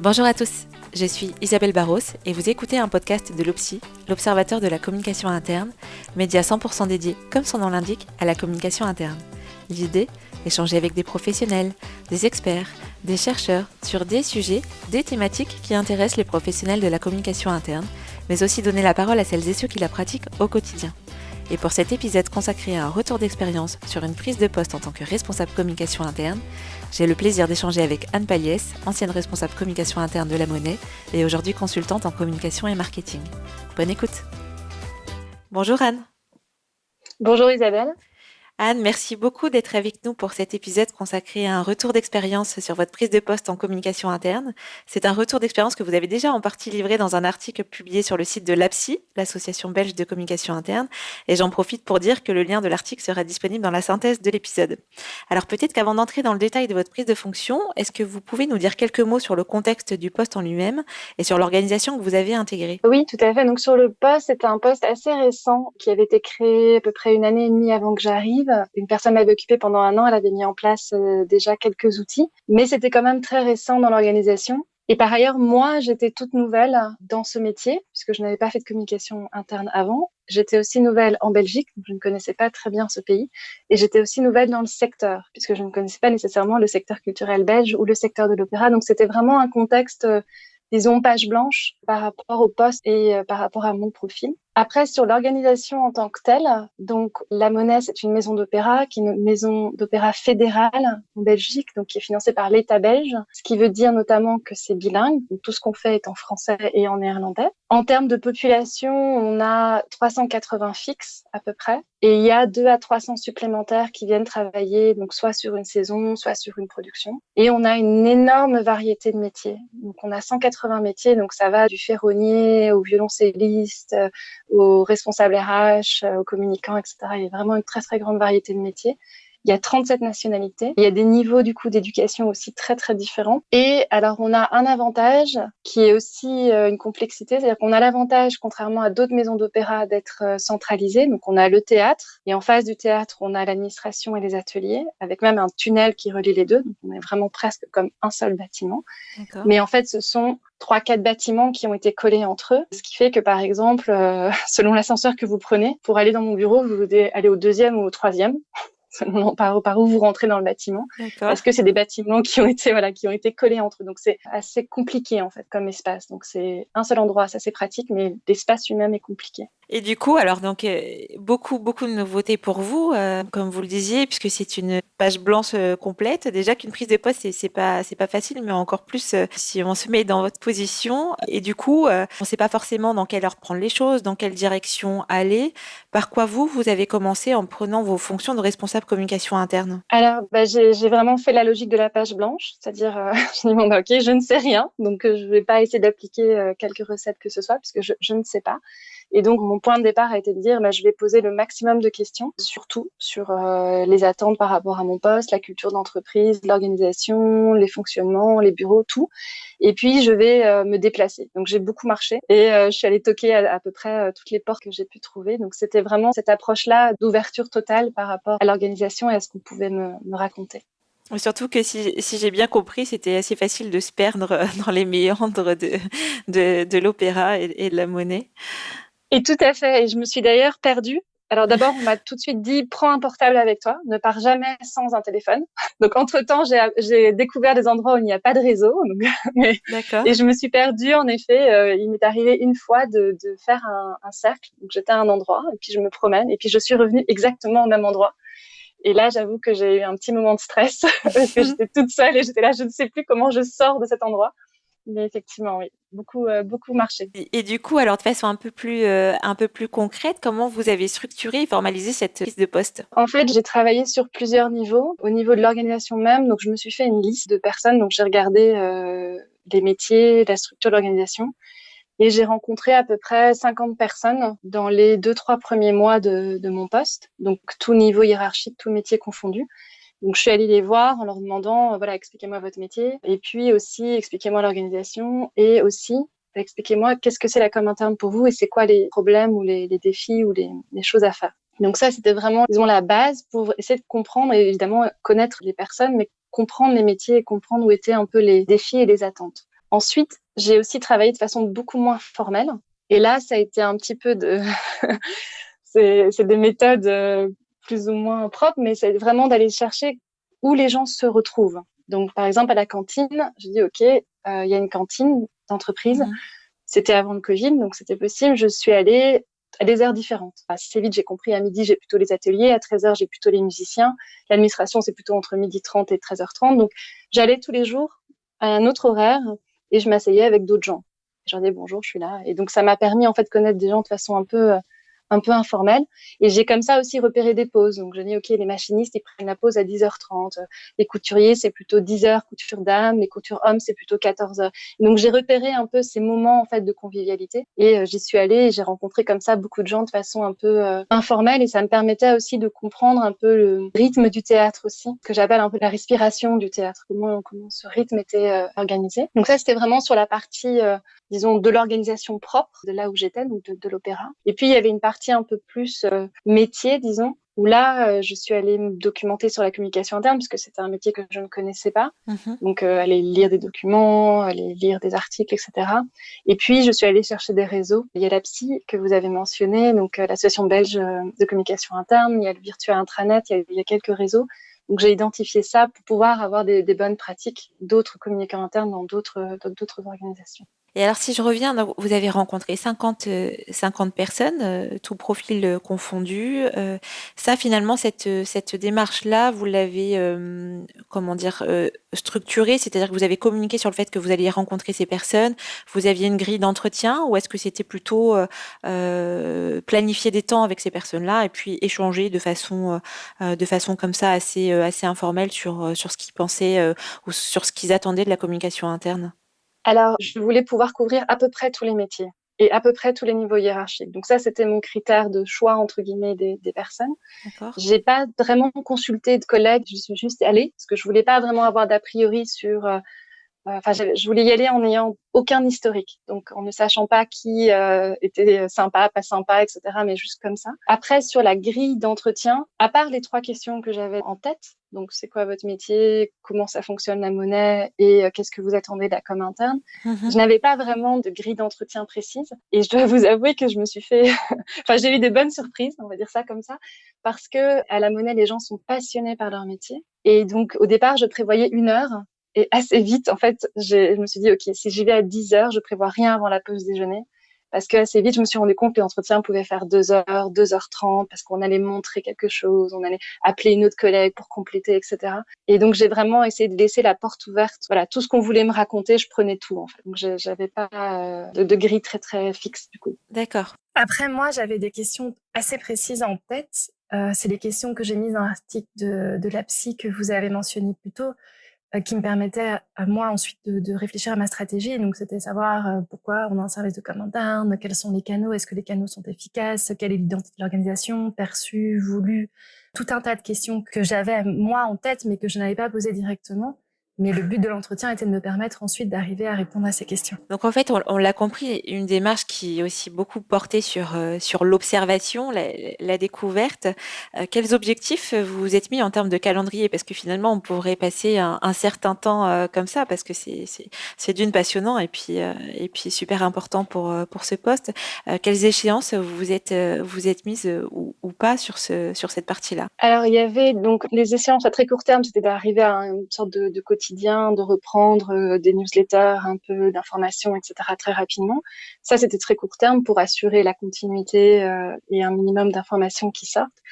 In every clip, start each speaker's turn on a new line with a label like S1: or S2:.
S1: Bonjour à tous, je suis Isabelle Barros et vous écoutez un podcast de l'Obsi, l'Observateur de la communication interne, média 100% dédié, comme son nom l'indique, à la communication interne. L'idée, échanger avec des professionnels, des experts, des chercheurs sur des sujets, des thématiques qui intéressent les professionnels de la communication interne, mais aussi donner la parole à celles et ceux qui la pratiquent au quotidien. Et pour cet épisode consacré à un retour d'expérience sur une prise de poste en tant que responsable communication interne, j'ai le plaisir d'échanger avec Anne Paliès, ancienne responsable communication interne de La Monnaie et aujourd'hui consultante en communication et marketing. Bonne écoute. Bonjour Anne.
S2: Bonjour Isabelle.
S1: Anne, merci beaucoup d'être avec nous pour cet épisode consacré à un retour d'expérience sur votre prise de poste en communication interne. C'est un retour d'expérience que vous avez déjà en partie livré dans un article publié sur le site de l'APSI, l'association belge de communication interne, et j'en profite pour dire que le lien de l'article sera disponible dans la synthèse de l'épisode. Alors peut-être qu'avant d'entrer dans le détail de votre prise de fonction, est-ce que vous pouvez nous dire quelques mots sur le contexte du poste en lui-même et sur l'organisation que vous avez intégrée ?
S2: Oui, tout à fait. Donc sur le poste, c'était un poste assez récent qui avait été créé à peu près 1 année et demie avant que j'arrive. Une personne l'avait occupé pendant 1 an, elle avait mis en place déjà quelques outils, mais c'était quand même très récent dans l'organisation. Et par ailleurs, moi, j'étais toute nouvelle dans ce métier, puisque je n'avais pas fait de communication interne avant. J'étais aussi nouvelle en Belgique, donc je ne connaissais pas très bien ce pays. Et j'étais aussi nouvelle dans le secteur, puisque je ne connaissais pas nécessairement le secteur culturel belge ou le secteur de l'opéra. Donc c'était vraiment un contexte, disons, page blanche par rapport au poste et par rapport à mon profil. Après, sur l'organisation en tant que telle, donc La Monnaie, c'est une maison d'opéra qui est une maison d'opéra fédérale en Belgique, donc qui est financée par l'État belge, ce qui veut dire notamment que c'est bilingue, donc tout ce qu'on fait est en français et en néerlandais. En termes de population, on a 380 fixes à peu près, et il y a 200 à 300 supplémentaires qui viennent travailler, donc soit sur une saison, soit sur une production. Et on a une énorme variété de métiers. Donc on a 180 métiers, donc ça va du ferronnier au violoncelliste, aux responsables RH, aux communicants, etc. Il y a vraiment une très, très grande variété de métiers. Il y a 37 nationalités. Il y a des niveaux, du coup, d'éducation aussi très, très différents. Et alors, on a un avantage qui est aussi une complexité. C'est-à-dire qu'on a l'avantage, contrairement à d'autres maisons d'opéra, d'être centralisé. Donc, on a le théâtre. Et en face du théâtre, on a l'administration et les ateliers, avec même un tunnel qui relie les deux. Donc, on est vraiment presque comme un seul bâtiment.
S1: D'accord.
S2: Mais en fait, ce sont 3-4 bâtiments qui ont été collés entre eux. Ce qui fait que, par exemple, selon l'ascenseur que vous prenez, pour aller dans mon bureau, vous devez aller au 2e ou au 3e. Selon par où vous rentrez dans le bâtiment.
S1: D'accord.
S2: Parce que c'est des bâtiments qui ont été collés entre eux. Donc, c'est assez compliqué, en fait, comme espace. Donc, c'est un seul endroit, ça c'est pratique, mais l'espace lui-même est compliqué.
S1: Et du coup, alors donc beaucoup de nouveautés pour vous, comme vous le disiez, puisque c'est une page blanche complète. Déjà qu'une prise de poste, c'est pas facile, mais encore plus si on se met dans votre position. Et du coup, on ne sait pas forcément dans quelle heure prendre les choses, dans quelle direction aller. Par quoi vous avez commencé en prenant vos fonctions de responsable communication interne ?
S2: Alors, j'ai vraiment fait la logique de la page blanche, c'est-à-dire, je me dis bon, ok, je ne sais rien, donc je vais pas essayer d'appliquer quelques recettes que ce soit, puisque je ne sais pas. Et donc, mon point de départ a été de dire, je vais poser le maximum de questions, surtout sur les attentes par rapport à mon poste, la culture d'entreprise, l'organisation, les fonctionnements, les bureaux, tout. Et puis, je vais me déplacer. Donc, j'ai beaucoup marché et je suis allée toquer à peu près toutes les portes que j'ai pu trouver. Donc, c'était vraiment cette approche-là d'ouverture totale par rapport à l'organisation et à ce qu'on pouvait me raconter.
S1: Surtout que si j'ai bien compris, c'était assez facile de se perdre dans les méandres de l'opéra et de La Monnaie.
S2: Et tout à fait. Et je me suis d'ailleurs perdue. Alors d'abord, on m'a tout de suite dit, prends un portable avec toi, ne pars jamais sans un téléphone. Donc entre-temps, j'ai découvert des endroits où il n'y a pas de réseau. Donc,
S1: D'accord.
S2: Et je me suis perdue, en effet. Il m'est arrivé une fois de faire un cercle. Donc j'étais à un endroit et puis je me promène et puis je suis revenue exactement au même endroit. Et là, j'avoue que j'ai eu un petit moment de stress parce que j'étais toute seule et j'étais là, je ne sais plus comment je sors de cet endroit. Mais effectivement, oui, beaucoup marché.
S1: Et du coup, alors de façon un peu plus concrète, comment vous avez structuré et formalisé cette prise de poste ?
S2: En fait, j'ai travaillé sur plusieurs niveaux. Au niveau de l'organisation même, donc je me suis fait une liste de personnes. Donc j'ai regardé les métiers, la structure de l'organisation. Et j'ai rencontré à peu près 50 personnes dans les 2-3 premiers mois de mon poste. Donc tout niveau hiérarchique, tout métier confondu. Donc, je suis allée les voir en leur demandant, voilà, expliquez-moi votre métier. Et puis aussi, expliquez-moi l'organisation. Et aussi, expliquez-moi qu'est-ce que c'est la com interne pour vous et c'est quoi les problèmes ou les défis ou les choses à faire. Donc ça, c'était vraiment, disons, la base pour essayer de comprendre et évidemment connaître les personnes, mais comprendre les métiers et comprendre où étaient un peu les défis et les attentes. Ensuite, j'ai aussi travaillé de façon beaucoup moins formelle. Et là, ça a été un petit peu de... c'est des méthodes plus ou moins propres, mais c'est vraiment d'aller chercher où les gens se retrouvent. Donc, par exemple, à la cantine, j'ai dit, OK, il y a une cantine d'entreprise.
S1: Mhm.
S2: C'était avant le Covid, donc c'était possible. Je suis allée à des heures différentes. Assez vite, j'ai compris, à midi, j'ai plutôt les ateliers, à 13h, j'ai plutôt les musiciens. L'administration, c'est plutôt entre 12h30 et 13h30. Donc, j'allais tous les jours à un autre horaire et je m'asseyais avec d'autres gens. Je leur disais bonjour, je suis là. Et donc, ça m'a permis, en fait, de connaître des gens de façon un peu informelle. Et j'ai comme ça aussi repéré des pauses. Donc, je dis, OK, les machinistes, ils prennent la pause à 10h30. Les couturiers, c'est plutôt 10h, couture dame. Les coutures hommes, c'est plutôt 14h. Donc, j'ai repéré un peu ces moments, en fait, de convivialité. Et j'y suis allée et j'ai rencontré comme ça beaucoup de gens de façon un peu informelle. Et ça me permettait aussi de comprendre un peu le rythme du théâtre aussi, que j'appelle un peu la respiration du théâtre, comment ce rythme était organisé. Donc ça, c'était vraiment sur la partie disons, de l'organisation propre de là où j'étais, donc de l'opéra. Et puis, il y avait une partie un peu plus métier, disons, où là, je suis allée me documenter sur la communication interne, puisque c'était un métier que je ne connaissais pas.
S1: Mhm.
S2: Donc, aller lire des documents, aller lire des articles, etc. Et puis, je suis allée chercher des réseaux. Il y a la psy que vous avez mentionné, donc l'association belge de communication interne, il y a le Virtua Intranet, il y a quelques réseaux. Donc, j'ai identifié ça pour pouvoir avoir des bonnes pratiques d'autres communicants internes dans d'autres organisations.
S1: Et alors, si je reviens, donc, vous avez rencontré 50 personnes, tout profil confondu. Ça, finalement, cette démarche-là, vous l'avez, comment dire, structurée, c'est-à-dire que vous avez communiqué sur le fait que vous alliez rencontrer ces personnes. Vous aviez une grille d'entretien, ou est-ce que c'était plutôt planifier des temps avec ces personnes-là et puis échanger de façon comme ça assez informelle sur ce qu'ils pensaient ou sur ce qu'ils attendaient de la communication interne?
S2: Alors, je voulais pouvoir couvrir à peu près tous les métiers et à peu près tous les niveaux hiérarchiques. Donc ça, c'était mon critère de choix, entre guillemets, des personnes.
S1: D'accord.
S2: J'ai pas vraiment consulté de collègues, je suis juste allée parce que je voulais pas vraiment avoir d'a priori sur enfin, je voulais y aller en n'ayant aucun historique, donc en ne sachant pas qui était sympa, pas sympa, etc., mais juste comme ça. Après, sur la grille d'entretien, à part les 3 questions que j'avais en tête, donc c'est quoi votre métier, comment ça fonctionne la monnaie et qu'est-ce que vous attendez de la com interne, je
S1: Mhm.
S2: n'avais pas vraiment de grille d'entretien précise. Et je dois vous avouer que je me suis fait, enfin, j'ai eu des bonnes surprises, on va dire ça comme ça, parce que à la monnaie, les gens sont passionnés par leur métier. Et donc, au départ, je prévoyais 1 heure. Et assez vite, en fait, je me suis dit, OK, si j'y vais à 10h, je prévois rien avant la pause déjeuner. Parce que assez vite, je me suis rendu compte que l'entretien pouvait faire 2 heures, 2h30, parce qu'on allait montrer quelque chose, on allait appeler une autre collègue pour compléter, etc. Et donc, j'ai vraiment essayé de laisser la porte ouverte. Voilà, tout ce qu'on voulait me raconter, je prenais tout, en fait. Donc, j'avais pas de grille très, très fixe, du coup.
S1: D'accord.
S3: Après, moi, j'avais des questions assez précises en tête. C'est les questions que j'ai mises dans l'article de la psy que vous avez mentionné plus tôt, qui me permettaient à moi ensuite de réfléchir à ma stratégie. Et donc, c'était savoir pourquoi on a un service de com interne, quels sont les canaux, est-ce que les canaux sont efficaces, quelle est l'identité de l'organisation, perçue, voulue, tout un tas de questions que j'avais moi en tête, mais que je n'avais pas posées directement. Mais le but de l'entretien était de me permettre ensuite d'arriver à répondre à ces questions.
S1: Donc en fait, on l'a compris, une démarche qui est aussi beaucoup portée sur l'observation, la découverte. Quels objectifs vous vous êtes mis en termes de calendrier? Parce que finalement, on pourrait passer un certain temps comme ça, parce que c'est d'une passionnant et puis super important pour ce poste. Quelles échéances vous êtes mises ou pas sur cette partie-là?
S2: Alors, il y avait donc les échéances à très court terme, c'était d'arriver à une sorte de quotidien, de reprendre des newsletters, un peu d'informations, etc. très rapidement. Ça, c'était très court terme pour assurer la continuité et un minimum d'informations qui sortent.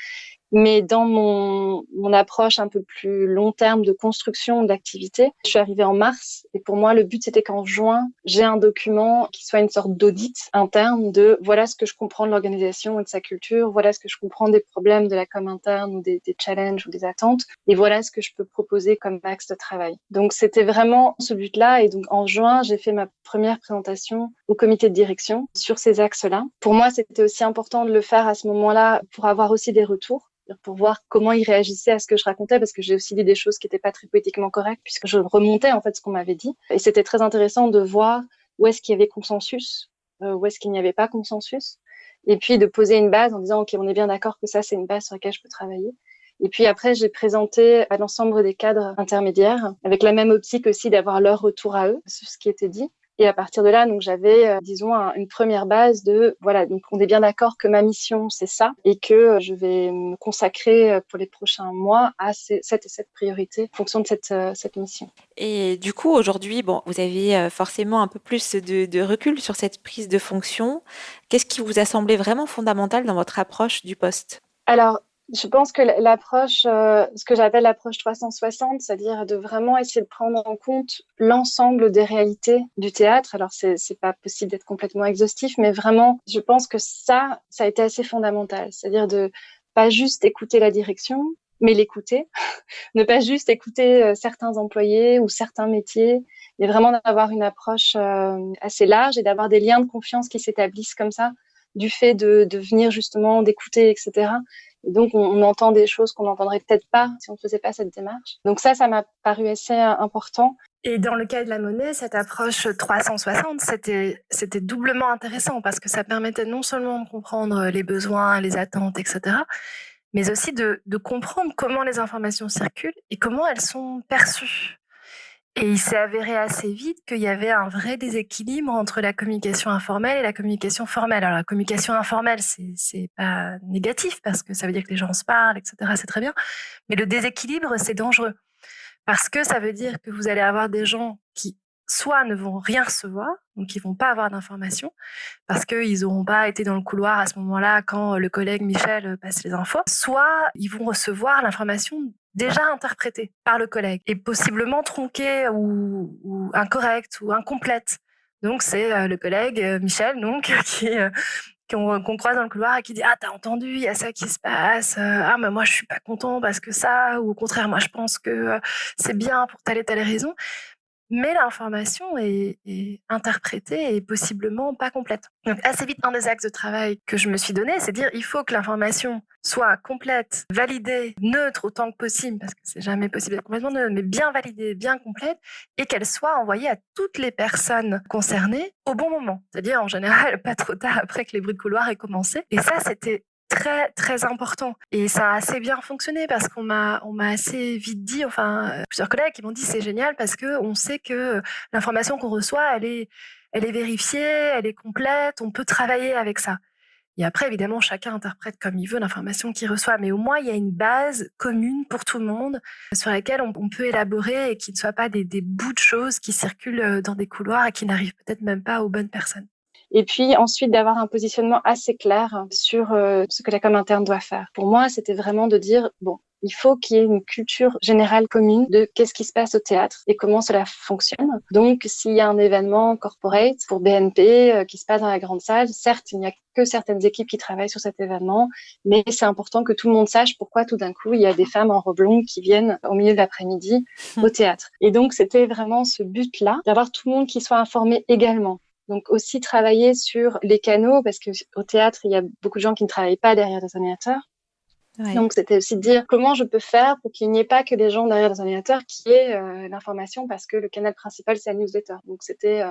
S2: Mais dans mon approche un peu plus long terme de construction de l'activité, je suis arrivée en mars et pour moi, le but, c'était qu'en juin, j'ai un document qui soit une sorte d'audit interne de voilà ce que je comprends de l'organisation et de sa culture, voilà ce que je comprends des problèmes de la com interne ou des challenges ou des attentes et voilà ce que je peux proposer comme axe de travail. Donc, c'était vraiment ce but-là et donc en juin, j'ai fait ma première présentation au comité de direction sur ces axes-là. Pour moi, c'était aussi important de le faire à ce moment-là pour avoir aussi des retours, pour voir comment ils réagissaient à ce que je racontais, parce que j'ai aussi dit des choses qui n'étaient pas très poétiquement correctes, puisque je remontais en fait ce qu'on m'avait dit. Et c'était très intéressant de voir où est-ce qu'il y avait consensus, où est-ce qu'il n'y avait pas consensus, et puis de poser une base en disant, OK, on est bien d'accord que ça, c'est une base sur laquelle je peux travailler. Et puis après, j'ai présenté à l'ensemble des cadres intermédiaires, avec la même optique aussi d'avoir leur retour à eux sur ce qui était dit. Et à partir de là, donc j'avais, disons, une première base de, voilà, donc on est bien d'accord que ma mission, c'est ça, et que je vais me consacrer pour les prochains mois à cette et cette priorité en fonction de cette mission.
S1: Et du coup, aujourd'hui, bon, vous avez forcément un peu plus de recul sur cette prise de fonction. Qu'est-ce qui vous a semblé vraiment fondamental dans votre approche du poste?
S2: Alors, je pense que l'approche, ce que j'appelle l'approche 360, c'est-à-dire de vraiment essayer de prendre en compte l'ensemble des réalités du théâtre. Alors, c'est pas possible d'être complètement exhaustif, mais vraiment, je pense que ça a été assez fondamental. C'est-à-dire de pas juste écouter la direction, mais l'écouter. Ne pas juste écouter certains employés ou certains métiers, mais vraiment d'avoir une approche assez large et d'avoir des liens de confiance qui s'établissent comme ça, du fait de venir justement d'écouter, etc. Et donc, on entend des choses qu'on n'entendrait peut-être pas si on ne faisait pas cette démarche. Donc ça m'a paru assez important.
S3: Et dans le cas de la monnaie, cette approche 360, c'était doublement intéressant parce que ça permettait non seulement de comprendre les besoins, les attentes, etc., mais aussi de comprendre comment les informations circulent et comment elles sont perçues. Et il s'est avéré assez vite qu'il y avait un vrai déséquilibre entre la communication informelle et la communication formelle. Alors la communication informelle, c'est pas négatif parce que ça veut dire que les gens se parlent, etc. C'est très bien. Mais le déséquilibre, c'est dangereux parce que ça veut dire que vous allez avoir des gens qui soit ne vont rien recevoir, donc ils vont pas avoir d'informations parce qu'ils n'auront pas été dans le couloir à ce moment-là quand le collègue Michel passe les infos, soit ils vont recevoir l'information déjà interprétée par le collègue et possiblement tronquée ou incorrecte ou incomplète. Donc c'est le collègue Michel donc qu'on croise dans le couloir et qui dit ah t'as entendu il y a ça qui se passe ah mais moi je suis pas content parce que ça ou au contraire moi je pense que c'est bien pour telle et telle raison. Mais l'information est interprétée et possiblement pas complète. Donc assez vite, un des axes de travail que je me suis donné, c'est de dire il faut que l'information soit complète, validée, neutre autant que possible, parce que c'est jamais possible d'être complètement neutre, mais bien validée, bien complète, et qu'elle soit envoyée à toutes les personnes concernées au bon moment. C'est-à-dire en général pas trop tard après que les bruits de couloir aient commencé. Et ça, c'était très très important et ça a assez bien fonctionné parce qu'on m'a assez vite dit, enfin plusieurs collègues qui m'ont dit c'est génial parce que on sait que l'information qu'on reçoit elle est vérifiée, elle est complète, on peut travailler avec ça. Et après évidemment chacun interprète comme il veut l'information qu'il reçoit, mais au moins il y a une base commune pour tout le monde sur laquelle on peut élaborer et qui ne soient pas des bouts de choses qui circulent dans des couloirs et qui n'arrivent peut-être même pas aux bonnes personnes.
S2: Et puis ensuite d'avoir un positionnement assez clair sur ce que la com interne doit faire. Pour moi, c'était vraiment de dire, bon, il faut qu'il y ait une culture générale commune de qu'est-ce qui se passe au théâtre et comment cela fonctionne. Donc, s'il y a un événement corporate pour BNP qui se passe dans la grande salle, certes, il n'y a que certaines équipes qui travaillent sur cet événement, mais c'est important que tout le monde sache pourquoi tout d'un coup, il y a des femmes en robe longue qui viennent au milieu de l'après-midi au théâtre. Et donc, c'était vraiment ce but-là, d'avoir tout le monde qui soit informé également. Donc aussi travailler sur les canaux, parce que au théâtre, il y a beaucoup de gens qui ne travaillent pas derrière des ordinateurs. Ouais. Donc c'était aussi de dire comment je peux faire pour qu'il n'y ait pas que des gens derrière des ordinateurs qui aient l'information, parce que le canal principal, c'est la newsletter. Donc c'était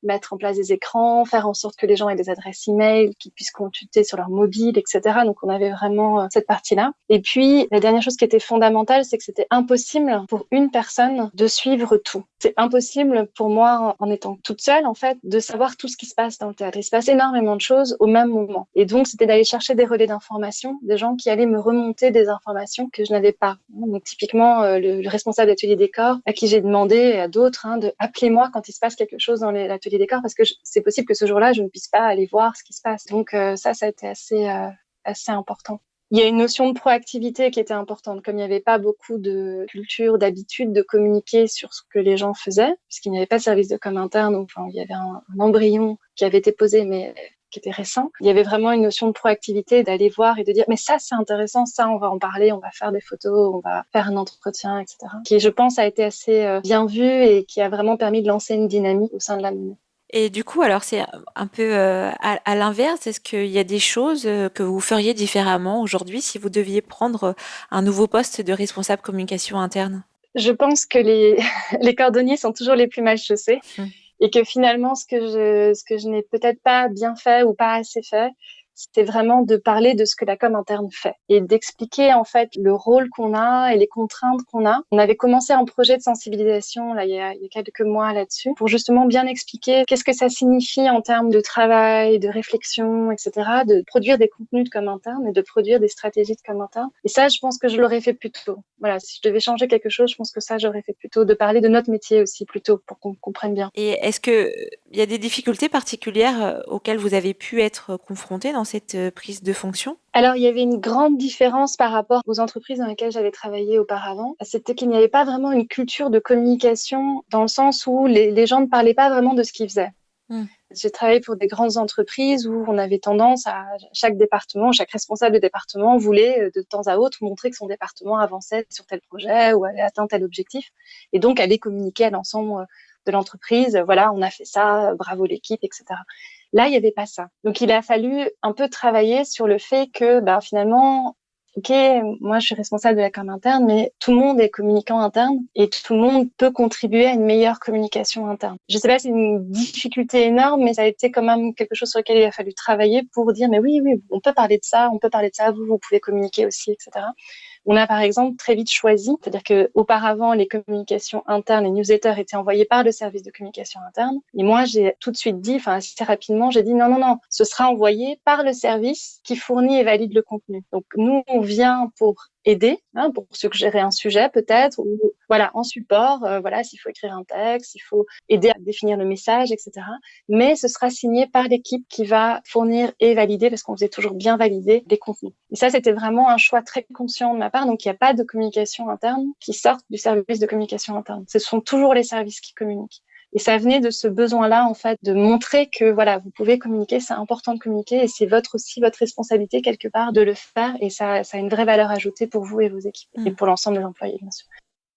S2: mettre en place des écrans, faire en sorte que les gens aient des adresses email, qu'ils puissent consulter sur leur mobile, etc. Donc on avait vraiment cette partie-là. Et puis la dernière chose qui était fondamentale, c'est que c'était impossible pour une personne de suivre tout. C'est impossible pour moi, en étant toute seule, en fait, de savoir tout ce qui se passe dans le théâtre. Il se passe énormément de choses au même moment. Et donc c'était d'aller chercher des relais d'information, des gens qui allaient me remonter des informations que je n'avais pas. Donc typiquement le responsable d'atelier décor, à qui j'ai demandé, et à d'autres, de appelez-moi quand il se passe quelque chose dans l'atelier décor, parce que c'est possible que ce jour-là, je ne puisse pas aller voir ce qui se passe. Donc ça a été assez important. Il y a une notion de proactivité qui était importante. Comme il n'y avait pas beaucoup de culture, d'habitude de communiquer sur ce que les gens faisaient, puisqu'il n'y avait pas de service de com interne, donc il y avait un embryon qui avait été posé, mais qui était récent. Il y avait vraiment une notion de proactivité, d'aller voir et de dire mais ça c'est intéressant, ça on va en parler, on va faire des photos, on va faire un entretien, etc. Qui je pense a été assez bien vu et qui a vraiment permis de lancer une dynamique au sein de la monnaie.
S1: Et du coup, alors c'est un peu à l'inverse, est-ce qu'il y a des choses que vous feriez différemment aujourd'hui si vous deviez prendre un nouveau poste de responsable communication interne?
S2: Je pense que les cordonniers sont toujours les plus mal chaussés. Et que finalement, ce que je n'ai peut-être pas bien fait ou pas assez fait, c'est vraiment de parler de ce que la com interne fait et d'expliquer en fait le rôle qu'on a et les contraintes qu'on a. On avait commencé un projet de sensibilisation là il y a quelques mois là-dessus pour justement bien expliquer qu'est-ce que ça signifie en termes de travail, de réflexion, etc. de produire des contenus de com interne et de produire des stratégies de com interne. Et ça, je pense que je l'aurais fait plus tôt. Voilà, si je devais changer quelque chose, je pense que ça, j'aurais fait plus tôt, de parler de notre métier aussi plus tôt pour qu'on comprenne bien.
S1: Et est-ce que il y a des difficultés particulières auxquelles vous avez pu être confrontés dans cette prise de fonction?
S2: Alors, il y avait une grande différence par rapport aux entreprises dans lesquelles j'avais travaillé auparavant. C'était qu'il n'y avait pas vraiment une culture de communication dans le sens où les gens ne parlaient pas vraiment de ce qu'ils faisaient. J'ai travaillé pour des grandes entreprises où on avait tendance à chaque responsable de département voulait de temps à autre montrer que son département avançait sur tel projet ou avait atteint tel objectif et donc aller communiquer à l'ensemble de l'entreprise. Voilà, on a fait ça, bravo l'équipe, etc. Là, il n'y avait pas ça. Donc, il a fallu un peu travailler sur le fait que, finalement, ok, moi, je suis responsable de la com interne, mais tout le monde est communicant interne et tout le monde peut contribuer à une meilleure communication interne. Je sais pas, c'est une difficulté énorme, mais ça a été quand même quelque chose sur lequel il a fallu travailler pour dire, mais oui, on peut parler de ça, vous pouvez communiquer aussi, etc. On a par exemple très vite choisi, c'est-à-dire que auparavant les communications internes, les newsletters étaient envoyés par le service de communication interne. Et moi, j'ai tout de suite dit, assez rapidement, j'ai dit non, ce sera envoyé par le service qui fournit et valide le contenu. Donc nous, on vient pour aider, pour suggérer un sujet peut-être, ou voilà, en support, s'il faut écrire un texte, il faut aider à définir le message, etc. Mais ce sera signé par l'équipe qui va fournir et valider, parce qu'on faisait toujours bien valider les contenus. Et ça, c'était vraiment un choix très conscient de ma part. Donc, il n'y a pas de communication interne qui sortent du service de communication interne. Ce sont toujours les services qui communiquent. Et ça venait de ce besoin-là, en fait, de montrer que, voilà, vous pouvez communiquer, c'est important de communiquer et c'est votre responsabilité quelque part de le faire. Et ça a une vraie valeur ajoutée pour vous et vos équipes et pour l'ensemble des employés, bien sûr.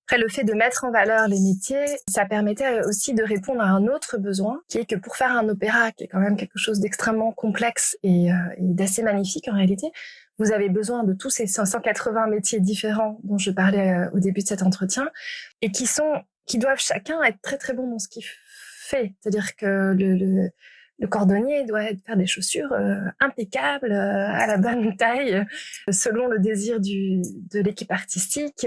S3: Après, le fait de mettre en valeur les métiers, ça permettait aussi de répondre à un autre besoin, qui est que pour faire un opéra, qui est quand même quelque chose d'extrêmement complexe et d'assez magnifique en réalité, vous avez besoin de tous ces 180 métiers différents dont je parlais au début de cet entretien, et qui doivent chacun être très très bon dans ce qu'il fait. C'est-à-dire que le cordonnier doit faire des chaussures impeccables, à la bonne taille, selon le désir de l'équipe artistique,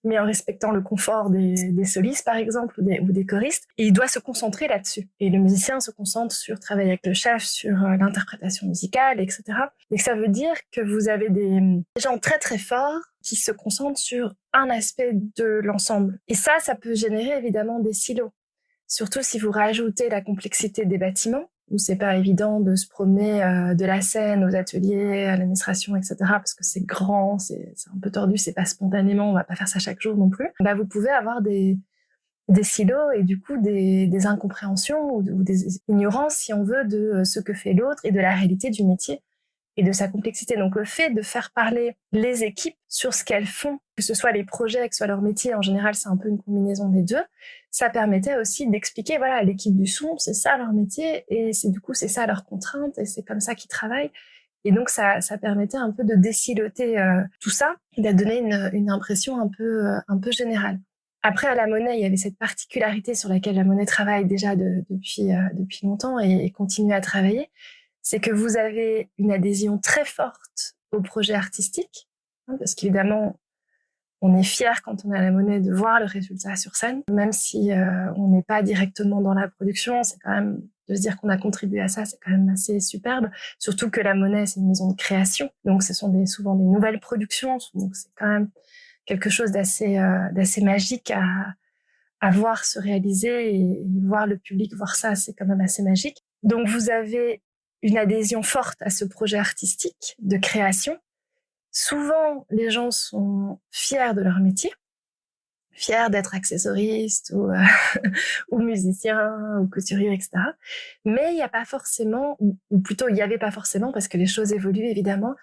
S3: mais en respectant le confort des solistes, par exemple, ou des choristes. Et il doit se concentrer là-dessus. Et le musicien se concentre sur travailler avec le chef, sur l'interprétation musicale, etc. Et ça veut dire que vous avez des gens très très forts qui se concentrent sur un aspect de l'ensemble. Et ça peut générer évidemment des silos. Surtout si vous rajoutez la complexité des bâtiments, où c'est pas évident de se promener de la scène aux ateliers, à l'administration, etc. parce que c'est grand, c'est un peu tordu, c'est pas spontanément, on va pas faire ça chaque jour non plus. Vous pouvez avoir des silos et du coup des incompréhensions ou des ignorances, si on veut, de ce que fait l'autre et de la réalité du métier et de sa complexité. Donc le fait de faire parler les équipes sur ce qu'elles font, que ce soit les projets, que ce soit leur métier, en général c'est un peu une combinaison des deux, ça permettait aussi d'expliquer, voilà, l'équipe du son, c'est ça leur métier et c'est ça leurs contraintes et c'est comme ça qu'ils travaillent. Et donc ça permettait un peu de désiloter tout ça, de donner une impression un peu générale. Après, à la Monnaie, il y avait cette particularité sur laquelle la Monnaie travaille déjà depuis longtemps et continue à travailler, c'est que vous avez une adhésion très forte au projet artistique, parce qu'évidemment, on est fier quand on est à la Monnaie de voir le résultat sur scène, même si on n'est pas directement dans la production, c'est quand même de se dire qu'on a contribué à ça, c'est quand même assez superbe, surtout que la Monnaie, c'est une maison de création, donc ce sont souvent des nouvelles productions, donc c'est quand même quelque chose d'assez magique à voir se réaliser et voir le public voir ça, c'est quand même assez magique. Donc vous avez une adhésion forte à ce projet artistique de création. Souvent, les gens sont fiers de leur métier, fiers d'être accessoristes ou musiciens ou couturiers, etc. Mais il n'y a pas forcément, ou plutôt il n'y avait pas forcément, parce que les choses évoluent évidemment,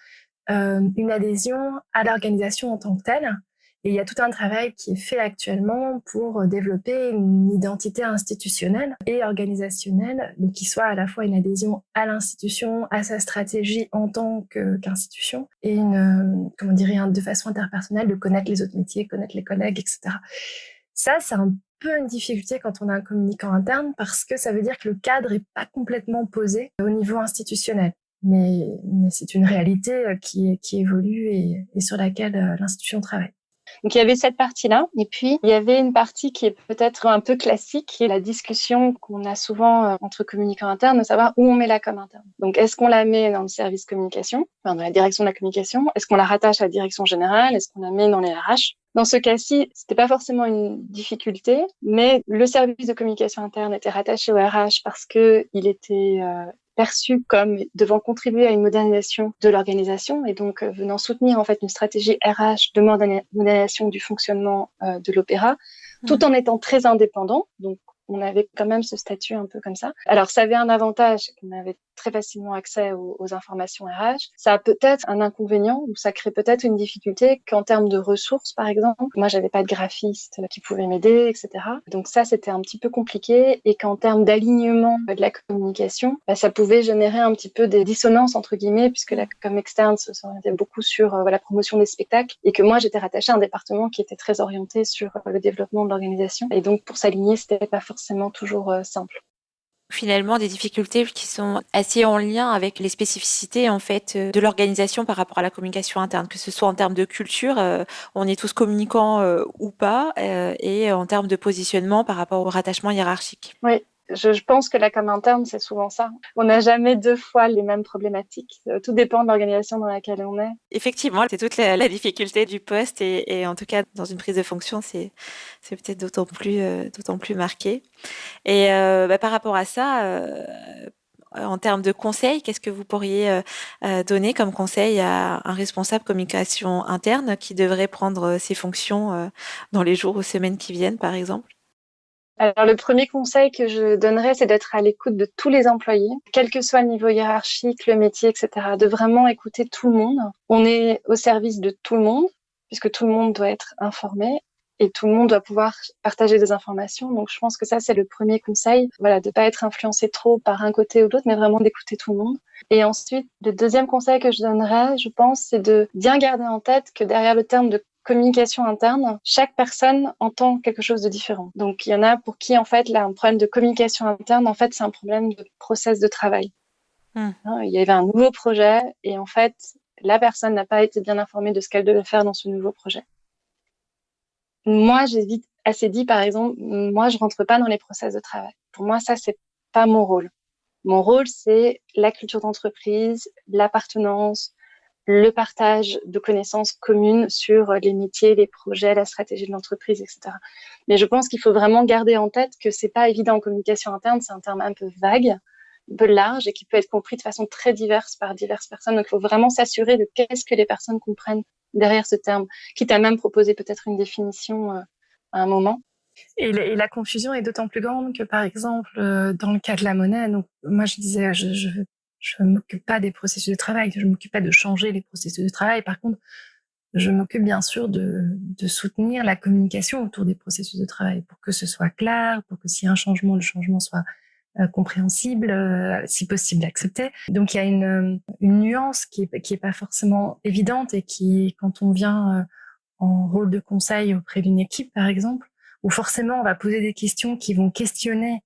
S3: une adhésion à l'organisation en tant que telle. Et il y a tout un travail qui est fait actuellement pour développer une identité institutionnelle et organisationnelle, donc qui soit à la fois une adhésion à l'institution, à sa stratégie en tant qu'institution, et de façon interpersonnelle, de connaître les autres métiers, connaître les collègues, etc. Ça, c'est un peu une difficulté quand on a un communicant interne, parce que ça veut dire que le cadre est pas complètement posé au niveau institutionnel. mais c'est une réalité qui évolue et sur laquelle l'institution travaille.
S2: Donc il y avait cette partie-là, et puis il y avait une partie qui est peut-être un peu classique, qui est la discussion qu'on a souvent entre communicants internes, de savoir où on met la com interne. Donc est-ce qu'on la met dans le service communication, enfin dans la direction de la communication, est-ce qu'on la rattache à la direction générale, est-ce qu'on la met dans les RH? Dans ce cas-ci, c'était pas forcément une difficulté, mais le service de communication interne était rattaché au RH parce que il était perçu comme devant contribuer à une modernisation de l'organisation et donc venant soutenir en fait une stratégie RH de modernisation du fonctionnement de l'opéra, tout en étant très indépendant. Donc on avait quand même ce statut un peu comme ça. Alors ça avait un avantage, qu'on avait très facilement accès aux informations RH. Ça a peut-être un inconvénient ou ça crée peut-être une difficulté qu'en termes de ressources, par exemple, moi j'avais pas de graphiste qui pouvait m'aider, etc. Donc ça c'était un petit peu compliqué et qu'en termes d'alignement de la communication, ça pouvait générer un petit peu des dissonances entre guillemets puisque la com externe s'orientait beaucoup sur la promotion des spectacles et que moi j'étais rattachée à un département qui était très orienté sur le développement de l'organisation et donc pour s'aligner c'était pas forcément toujours simple.
S1: Finalement, des difficultés qui sont assez en lien avec les spécificités en fait de l'organisation par rapport à la communication interne, que ce soit en termes de culture, on est tous communicants ou pas, et en termes de positionnement par rapport au rattachement hiérarchique.
S2: Oui. Je pense que la com interne, c'est souvent ça. On n'a jamais deux fois les mêmes problématiques. Tout dépend de l'organisation dans laquelle on est.
S1: Effectivement, c'est toute la difficulté du poste et en tout cas, dans une prise de fonction, c'est peut-être d'autant plus marqué. Et par rapport à ça, en termes de conseils, qu'est-ce que vous pourriez donner comme conseil à un responsable communication interne qui devrait prendre ses fonctions dans les jours ou semaines qui viennent, par exemple?
S2: Alors, le premier conseil que je donnerais, c'est d'être à l'écoute de tous les employés, quel que soit le niveau hiérarchique, le métier, etc., de vraiment écouter tout le monde. On est au service de tout le monde, puisque tout le monde doit être informé et tout le monde doit pouvoir partager des informations. Donc, je pense que ça, c'est le premier conseil. Voilà, de pas être influencé trop par un côté ou l'autre, mais vraiment d'écouter tout le monde. Et ensuite, le deuxième conseil que je donnerais, je pense, c'est de bien garder en tête que derrière le terme de communication interne, chaque personne entend quelque chose de différent. Donc, il y en a pour qui, en fait, là, un problème de communication interne, en fait, c'est un problème de process de travail. Il y avait un nouveau projet et, en fait, la personne n'a pas été bien informée de ce qu'elle devait faire dans ce nouveau projet. Moi, j'ai vite assez dit, par exemple, moi, je rentre pas dans les process de travail. Pour moi, ça, c'est pas mon rôle. Mon rôle, c'est la culture d'entreprise, l'appartenance, le partage de connaissances communes sur les métiers, les projets, la stratégie de l'entreprise, etc. Mais je pense qu'il faut vraiment garder en tête que c'est pas évident en communication interne, c'est un terme un peu vague, un peu large et qui peut être compris de façon très diverse par diverses personnes. Donc, il faut vraiment s'assurer de qu'est-ce que les personnes comprennent derrière ce terme, quitte à même proposer peut-être une définition à un moment.
S3: Et la confusion est d'autant plus grande que, par exemple, dans le cas de la monnaie, donc moi je disais, je m'occupe pas des processus de travail, je m'occupe pas de changer les processus de travail. Par contre, je m'occupe bien sûr de soutenir la communication autour des processus de travail pour que ce soit clair, pour que s'il y a un changement, le changement soit compréhensible, si possible accepté. Donc il y a une nuance qui est pas forcément évidente et qui, quand on vient en rôle de conseil auprès d'une équipe, par exemple, où forcément on va poser des questions qui vont questionner,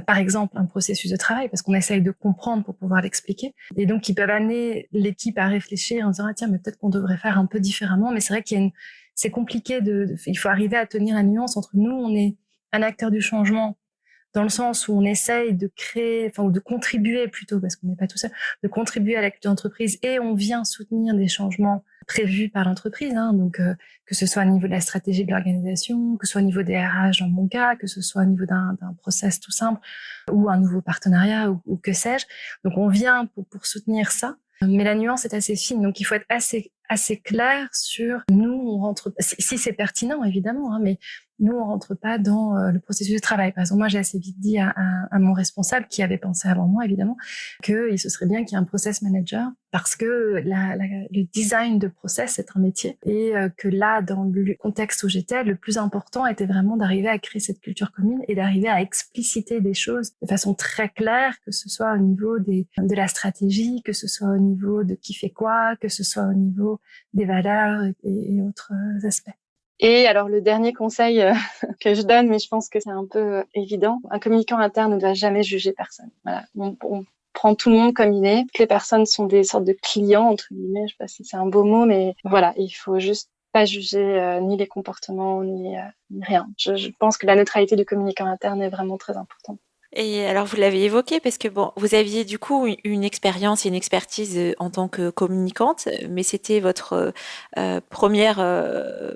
S3: par exemple, un processus de travail, parce qu'on essaye de comprendre pour pouvoir l'expliquer, et donc qui peuvent amener l'équipe à réfléchir en disant ah tiens mais peut-être qu'on devrait faire un peu différemment. Mais c'est vrai c'est compliqué il faut arriver à tenir la nuance entre nous, on est un acteur du changement dans le sens où on essaye de créer, enfin, ou de contribuer plutôt, parce qu'on n'est pas tout seul, de contribuer à la culture d'entreprise et on vient soutenir des changements prévus par l'entreprise, donc que ce soit au niveau de la stratégie de l'organisation, que ce soit au niveau des RH dans mon cas, que ce soit au niveau d'un process tout simple ou un nouveau partenariat ou que sais-je. Donc on vient pour soutenir ça, mais la nuance est assez fine, donc il faut être assez clair sur nous, on rentre, si c'est pertinent évidemment, mais nous, on rentre pas dans le processus de travail. Par exemple, moi, j'ai assez vite dit à mon responsable, qui avait pensé avant moi, évidemment, qu'il se serait bien qu'il y ait un process manager, parce que le design de process, c'est un métier. Et que là, dans le contexte où j'étais, le plus important était vraiment d'arriver à créer cette culture commune et d'arriver à expliciter des choses de façon très claire, que ce soit au niveau de la stratégie, que ce soit au niveau de qui fait quoi, que ce soit au niveau des valeurs et autres aspects.
S2: Et alors, le dernier conseil que je donne, mais je pense que c'est un peu évident, un communicant interne ne doit jamais juger personne. Voilà. prend tout le monde comme il est. Toutes les personnes sont des sortes de clients, entre guillemets, je sais pas si c'est un beau mot, mais voilà, il faut juste pas juger ni les comportements, ni rien. Je pense que la neutralité du communicant interne est vraiment très importante.
S1: Et alors, vous l'avez évoqué parce que bon, vous aviez du coup une expérience et une expertise en tant que communicante, mais c'était votre première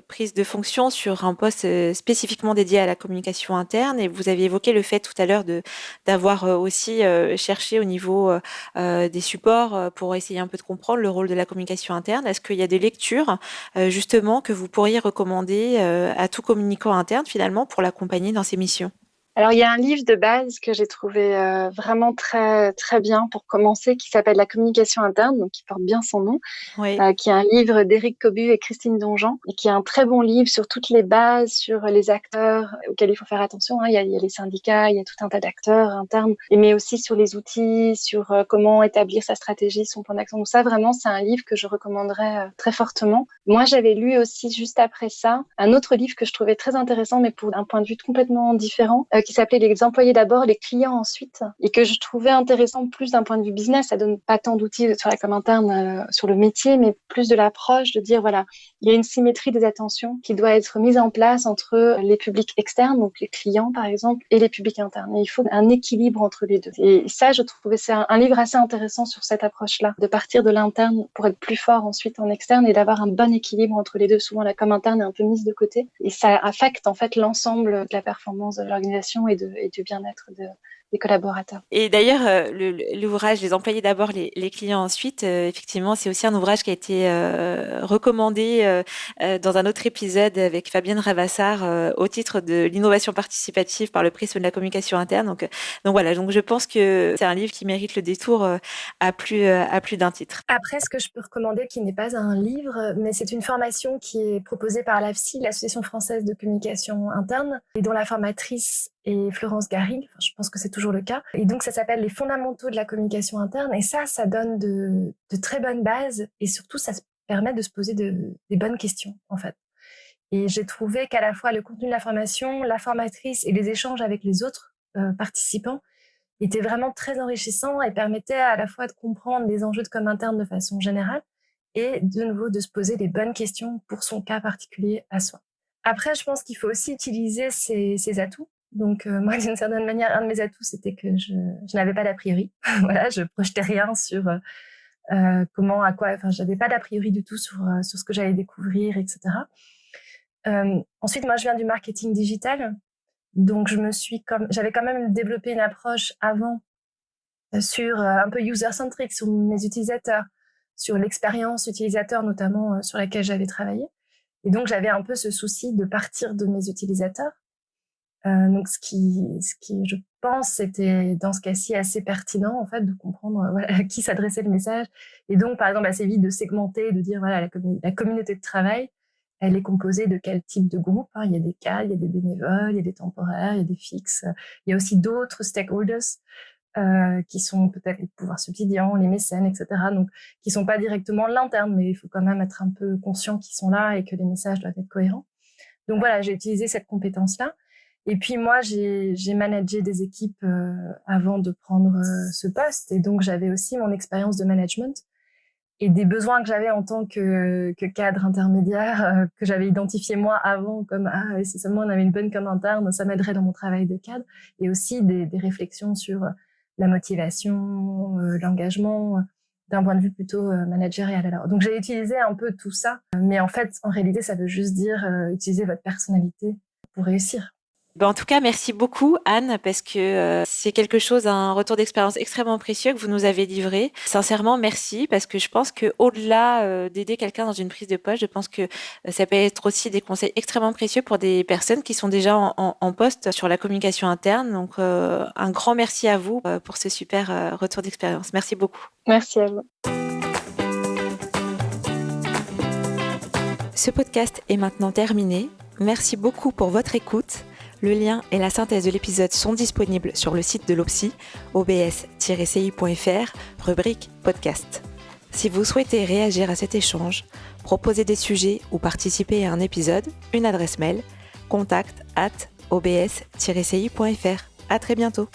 S1: prise de fonction sur un poste spécifiquement dédié à la communication interne. Et vous aviez évoqué le fait tout à l'heure d'avoir aussi cherché au niveau des supports pour essayer un peu de comprendre le rôle de la communication interne. Est-ce qu'il y a des lectures justement que vous pourriez recommander à tout communicant interne finalement pour l'accompagner dans ses missions?
S2: Alors, il y a un livre de base que j'ai trouvé vraiment très, très bien pour commencer, qui s'appelle La communication interne, donc qui porte bien son nom,
S1: Oui.
S2: qui est un livre d'Éric Cobu et Christine Donjean, et qui est un très bon livre sur toutes les bases, sur les acteurs auxquels il faut faire attention. Il y a les syndicats, il y a tout un tas d'acteurs internes, mais aussi sur les outils, sur comment établir sa stratégie, son plan d'action. Donc ça, vraiment, c'est un livre que je recommanderais très fortement. Moi, j'avais lu aussi, juste après ça, un autre livre que je trouvais très intéressant, mais pour un point de vue complètement différent, qui s'appelait Les employés d'abord, les clients ensuite, et que je trouvais intéressant plus d'un point de vue business. Ça donne pas tant d'outils sur la com interne, sur le métier, mais plus de l'approche de dire, voilà, il y a une symétrie des attentions qui doit être mise en place entre les publics externes, donc les clients par exemple, et les publics internes. Et il faut un équilibre entre les deux. Et ça, je trouvais c'est un livre assez intéressant sur cette approche-là, de partir de l'interne pour être plus fort ensuite en externe et d'avoir un bon équilibre entre les deux. Souvent, la com interne est un peu mise de côté et ça affecte en fait l'ensemble de la performance de l'organisation et du bien-être des collaborateurs.
S1: Et d'ailleurs, l'ouvrage Les employés d'abord, les clients ensuite, effectivement, c'est aussi un ouvrage qui a été recommandé dans un autre épisode avec Fabienne Ravassar au titre de l'innovation participative par le prisme de la communication interne. Donc voilà, donc je pense que c'est un livre qui mérite le détour à plus d'un titre.
S3: Après, ce que je peux recommander, qui n'est pas un livre, mais c'est une formation qui est proposée par l'AFSI, l'Association française de communication interne, et dont la formatrice est Florence Garrigue. Enfin, je pense que c'est toujours le cas. Et donc, ça s'appelle Les fondamentaux de la communication interne. Et ça donne de très bonnes bases. Et surtout, ça permet de se poser des bonnes questions, en fait. Et j'ai trouvé qu'à la fois le contenu de la formation, la formatrice et les échanges avec les autres participants étaient vraiment très enrichissants et permettaient à la fois de comprendre les enjeux de com interne de façon générale et de nouveau de se poser les bonnes questions pour son cas particulier à soi. Après, je pense qu'il faut aussi utiliser ses atouts. Donc, moi, d'une certaine manière, un de mes atouts, c'était que je n'avais pas d'a priori. Voilà, je projetais rien sur comment, à quoi. Enfin, j'avais pas d'a priori du tout sur ce que j'allais découvrir, etc. Ensuite, moi, je viens du marketing digital. Donc, j'avais quand même développé une approche avant sur un peu user-centric, sur mes utilisateurs, sur l'expérience utilisateur notamment sur laquelle j'avais travaillé. Et donc, j'avais un peu ce souci de partir de mes utilisateurs. Donc, ce qui, je pense, c'était dans ce cas-ci assez pertinent, en fait, de comprendre à qui s'adressait le message. Et donc, par exemple, assez vite de segmenter, de dire, voilà, la communauté de travail, elle est composée de quel type de groupe, hein. Il y a des cadres, il y a des bénévoles, il y a des temporaires, il y a des fixes. Il y a aussi d'autres stakeholders qui sont peut-être les pouvoirs subsidiants, les mécènes, etc. Donc, qui sont pas directement l'interne, mais il faut quand même être un peu conscient qu'ils sont là et que les messages doivent être cohérents. Donc voilà, j'ai utilisé cette compétence-là. Et puis moi, j'ai managé des équipes avant de prendre ce poste. Et donc, j'avais aussi mon expérience de management et des besoins que j'avais en tant que cadre intermédiaire, que j'avais identifié moi avant comme « si seulement on avait une bonne com interne, ça m'aiderait dans mon travail de cadre ». Et aussi des réflexions sur la motivation, l'engagement, d'un point de vue plutôt managérial. Alors, donc, j'ai utilisé un peu tout ça. Mais en fait, en réalité, ça veut juste dire utiliser votre personnalité pour réussir.
S1: En tout cas, merci beaucoup Anne, parce que c'est quelque chose, un retour d'expérience extrêmement précieux que vous nous avez livré. Sincèrement, merci, parce que je pense que au-delà d'aider quelqu'un dans une prise de poste, je pense que ça peut être aussi des conseils extrêmement précieux pour des personnes qui sont déjà en poste sur la communication interne. Donc, un grand merci à vous pour ce super retour d'expérience. Merci beaucoup.
S2: Merci à vous.
S1: Ce podcast est maintenant terminé. Merci beaucoup pour votre écoute. Le lien et la synthèse de l'épisode sont disponibles sur le site de l'OPSI, obs-ci.fr, rubrique podcast. Si vous souhaitez réagir à cet échange, proposer des sujets ou participer à un épisode, une adresse mail, contact@obs-ci.fr. À très bientôt.